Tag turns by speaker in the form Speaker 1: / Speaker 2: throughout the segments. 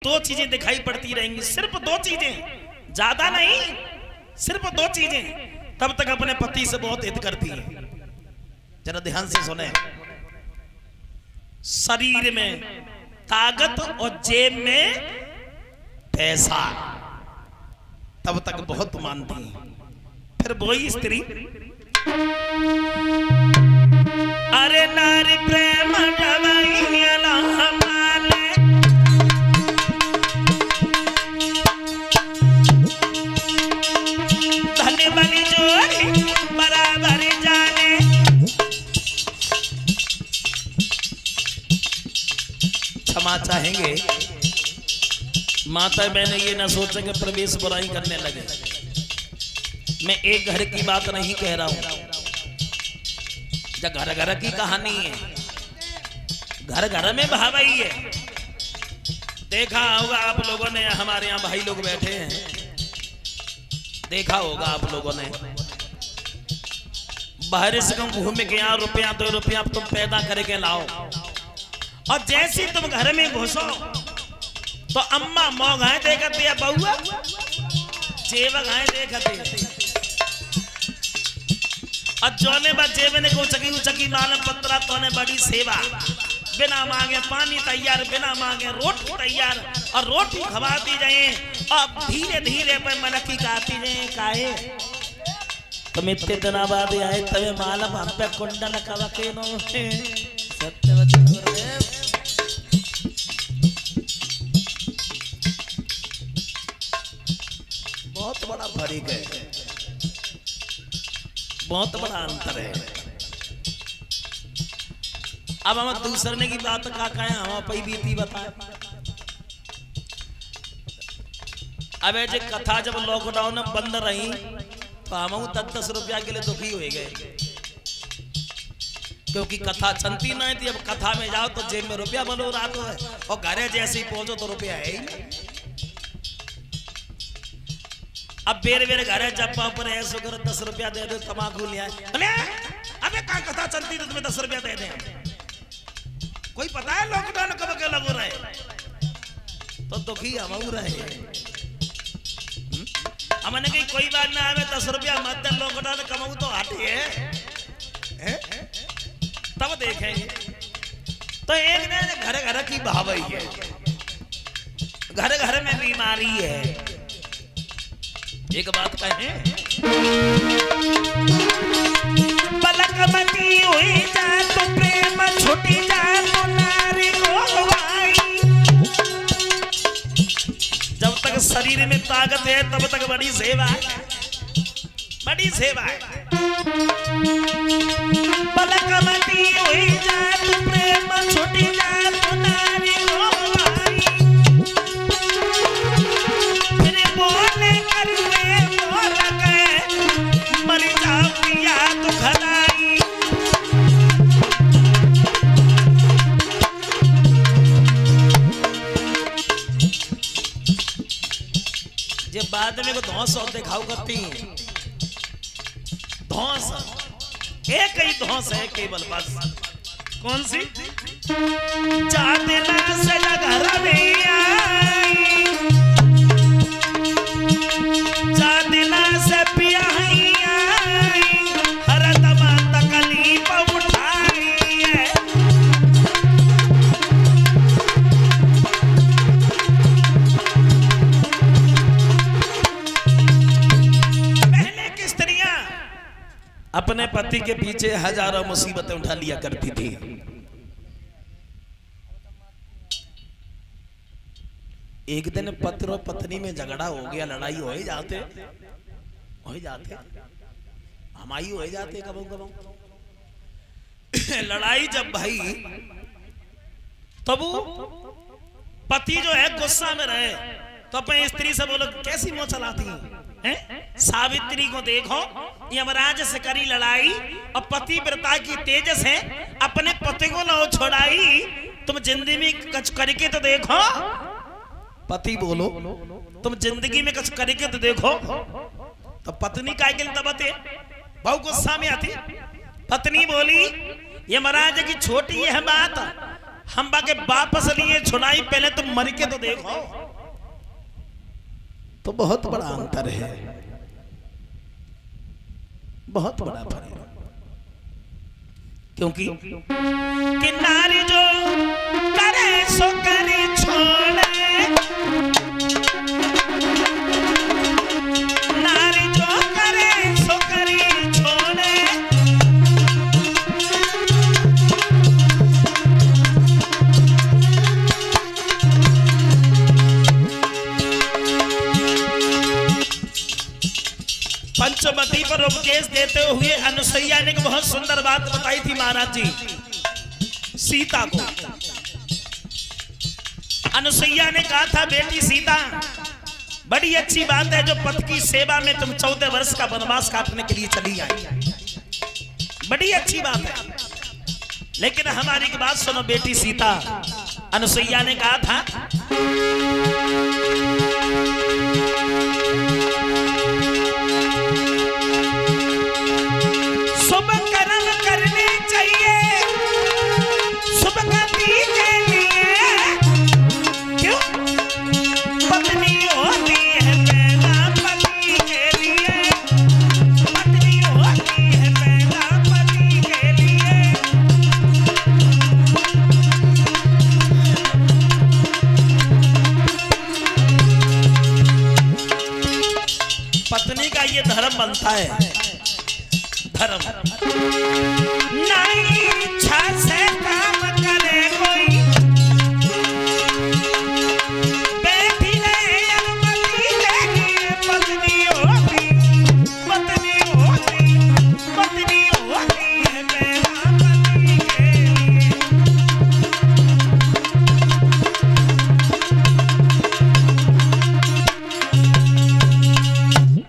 Speaker 1: दो चीजें दिखाई पड़ती रहेंगी, सिर्फ दो चीजें, ज्यादा नहीं, सिर्फ दो चीजें तब तक अपने पति से बहुत हित करती हैं। जरा ध्यान से सुने, शरीर में ताकत और जेब में पैसा, तब तक बहुत मानती हैं। फिर वही स्त्री, अरे नारी प्रेम बराबर जाने, क्षमा चाहेंगे माता बहने, ये ना सोचे कि प्रवेश बुराई करने लगे। मैं एक घर की बात नहीं कह रहा हूं, घर घर की कहानी है, घर घर में भावई है। देखा होगा आप लोगों ने, हमारे यहाँ भाई लोग बैठे हैं, देखा होगा आप लोगों ने, बाहर से कम घूम के यहाँ रुपया 2 रुपया तुम पैदा करके लाओ, और जैसे तुम घर में घुसो तो अम्मा मोगाएं देखती है, बउआ जेवगाएं देखती, और जोने बच्चे ने को चकी उचकी मालूम पत्रा तो ने बड़ी सेवा, बिना मांगे पानी तैयार, बिना मांगे रोटी तैयार, और रोटी खवाती जाए और धीरे धीरे पे मलकी गाती जाए। काहे तुम इतने दिन बाद आए, तवे मालूम हम पे कुंडल कवा के नो सत्य वचन गुरुदेव। बहुत बड़ा फर्क है, बहुत बड़ा अंतर है। अब हम दूसरे की बात का कहें, हम पे बीती बताए। अब जो कथा जब लॉकडाउन में बंद रही तो हम 10-10 रुपया के लिए दुखी हो गए, क्योंकि कथा चलती नहीं थी। अब कथा में जाओ तो जेब में रुपया बनो रात है, और घरे जैसे ही पहुंचो तो रुपया है ही। अब बेर बेर घरे जब पर ऐसा कर 10 रुपया दे दो, तमाकू ले आए, अबे कहाँ कथा चलती तो तुम्हें 10 रुपया दे दें। कोई पता है लॉकडाउन कब के लगो रहे, तो दुखी हम रहे। हमने कही कोई बात ना, हमें 10 रुपया मत दे, लॉकडाउन कमाऊ तो आती है, तब देखेंगे। तो एक ने घर घर की भावई है, घर घर में बीमारी है। एक बात कहें, पलकमती हुई जा तो प्रेम छुटी जा तो नारी को भाई। जब तक शरीर में ताकत है तब तक बड़ी सेवा है, बड़ी सेवा है। पलकमती हुई जा तो प्रेम छुटी जा तो नारी को भाई। फिर बोले करुए बोल गए, मर जाओ पिया तो खदाई। जे बाद में को धौंस और दिखाओ करती, धौंस एक ही धौंस है केवल, बस कौन सी, जाते ना से घर नहीं आई, जाते ना से पिया ही आई, हर दमा तकलीफ उठाई है। अपने पति के पीछे हजारों मुसीबतें उठा लिया करती थी। एक दिन पति और पत्नी में झगड़ा हो गया, लड़ाई हो ही जाते, हमारी हो ही जाते कबो कबो। लड़ाई जब भाई, तब पति जो है गुस्सा में रहे तो अपने स्त्री से बोलो, कैसी मुंह चलाती है? सावित्री को देखो, यमराज से करी लड़ाई और पतिव्रता की तेज से अपने पति को लो छोड़ाई। तुम जिंदगी में कुछ करके तो देखो, पति बोलो तुम जिंदगी में कुछ करके तो देखो। तो पत्नी काय के दबाते, बहु गुस्सा में आती। पत्नी बोली, यमराज की छोटी यह बात हम बाके वापस लिए छुड़ाई, पहले तुम मर के तो देखो। तो बहुत बड़ा अंतर है, बहुत बड़ा फर्क। क्योंकि कि नारी जो करे सो करे छोड़े, नारी जो करे सो करे छोड़े, पंचवटी पर उपदेश देते हुए अनुसैया ने बहुत सुंदर बात बताई थी महाराज जी सीता को। अनुसैया ने कहा था, बेटी सीता बड़ी अच्छी बात है जो पति की सेवा में तुम 14 वर्ष का वनवास काटने के लिए चली आई, बड़ी अच्छी बात है, लेकिन हमारी एक बात सुनो बेटी सीता। अनुसैया ने कहा था, शुभ कर्म करने चाहिए शुभ गति के लिए, क्यों पत्नी होती है पैदा पति के लिए, पत्नी होती है पैदा पति के लिए। पत्नी का ये धर्म बनता है, धर्म नहीं इच्छा से काम करे कोई, बेटी ने अनुमति लेगी पत्नी होती, पत्नी होती, पत्नी होती है मेरा पति के लिए।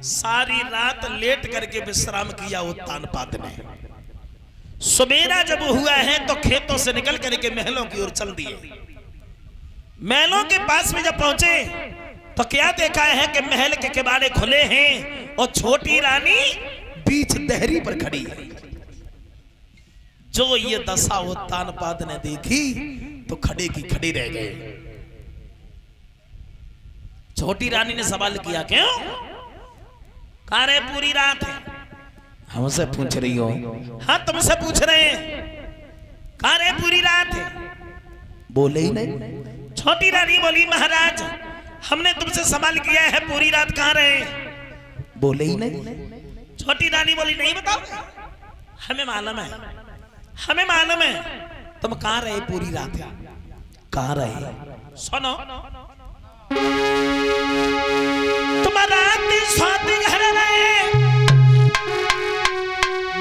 Speaker 1: सारी रात लेट करके विश्राम किया उत्तानपाद ने। सवेरा जब हुआ है तो खेतों से निकल करके महलों की ओर चल दिए। महलों के पास में जब पहुंचे तो क्या देखा है कि महल के किवाड़े खुले हैं और छोटी रानी बीच देहरी पर खड़ी है। जो ये दशा उत्तानपाद ने देखी तो खड़े की खड़ी रह गए। छोटी रानी ने सवाल किया, क्यों? कहा रहे पूरी रात है। हमसे पूछ रही हो? हाँ तुमसे पूछ रहे हैं। कहा रहे पूरी रात है। बोले ही नहीं। छोटी रानी बोली, महाराज हमने तुमसे सवाल किया है पूरी रात कहाँ रहे? बोले ही नहीं। छोटी रानी बोली, नहीं बताओ, हमें मालूम है, हमें मालूम है तुम कहाँ रहे पूरी रात। कहाँ रहे? सुनो, तुम रात स्वाति घर रहे,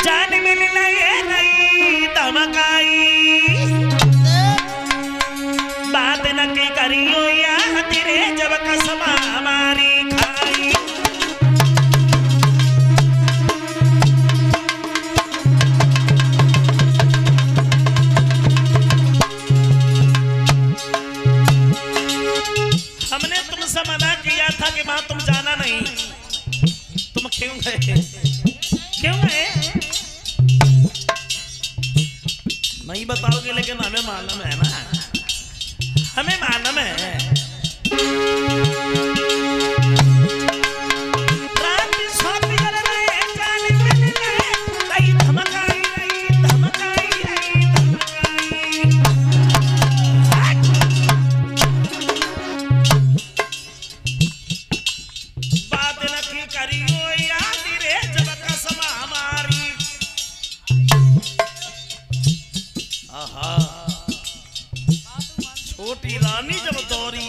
Speaker 1: जान मिल नहीं धमकाई, बात न की करियो या तेरे जब कसम हमारी खाई। हमने तुमसे मना किया था कि मां तुम जाना नहीं, तुम क्यों गए? क्यों गए? नहीं बताओगे, लेकिन हमें मालूम है ना, हमें मालूम है। रात स्वाति घर रहे, जान मिल नहीं धमकाई, नहीं धमकाई, नहीं धमकाई। बात न की करियो याद रे जब कसम हमारी। आहा, छोटी रानी जब दौड़ी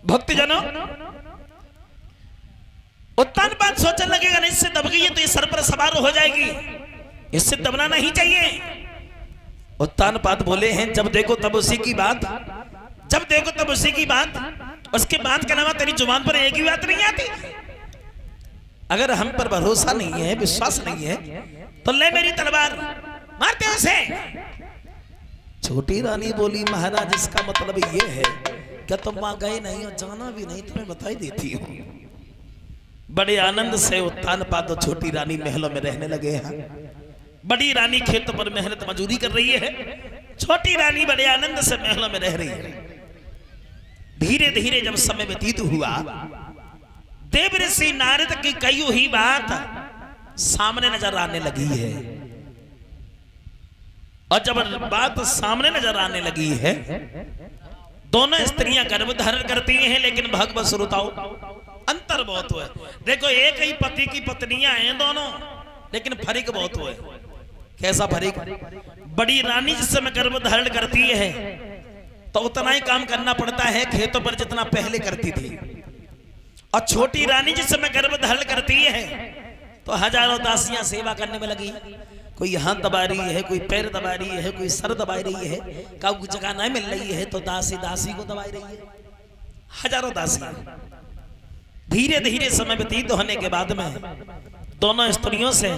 Speaker 1: भक्तजनों, उत्तान बात सोचने लगेगा नहीं, इससे दब गई है तो ये सर पर सवार हो जाएगी, इससे दबना नहीं चाहिए। उत्तान पाद बोले हैं जब देखो तब उसी की बात, जब देखो तब उसी की बात, उसके बाद के अलावा तेरी जुबान पर एक ही बात नहीं आती। अगर हम पर भरोसा नहीं है, विश्वास नहीं है, तो ले मेरी तलवार, मारते हैं उसे। छोटी रानी बोली महाराज इसका मतलब ये है क्या तुम वहां गए नहीं और जाना भी नहीं, तुम्हें बताई देती हूँ। बड़े आनंद से उत्तान पाद और छोटी रानी महलों में रहने लगे हैं। बड़ी रानी खेतों पर मेहनत मजदूरी कर रही है, छोटी रानी बड़े आनंद से महलों में रह रही है। धीरे धीरे जब समय व्यतीत हुआ, देव ऋषि नारद की कही हुई बात सामने नजर आने लगी है। और जब बात सामने नजर आने लगी है, दोनों स्त्रियां गर्भ धारण करती हैं, लेकिन भगवत श्रोताओं अंतर बहुत हुआ। देखो एक ही पति की पत्नियां हैं दोनों, लेकिन फर्क बहुत हुआ। कैसा फर्क? बड़ी रानी जिस समय गर्भ धारण करती है तो उतना ही काम करना पड़ता है खेतों पर जितना पहले करती थी, और छोटी रानी जिस समय गर्भ धारण करती है तो हजारों दासियां सेवा करने में लगी। कोई हाथ दबा रही है, कोई पैर दबा रही है, कोई सर दबा रही है, काऊ जगह नहीं मिल रही है तो दासी दासी को दबा रही है, हजारों दासियां। धीरे धीरे समय व्यतीत होने के बाद में दोनों स्त्रियों से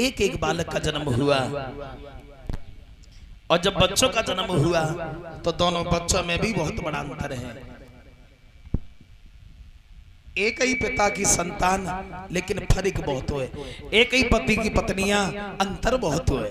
Speaker 1: एक एक बालक का जन्म हुआ। और जब बच्चों का जन्म हुआ तो दोनों बच्चों में भी बहुत बड़ा अंतर है। एक ही पिता की संतान, लेकिन फर्क बहुत हुए। एक ही पति की पत्नियां, अंतर बहुत हुए।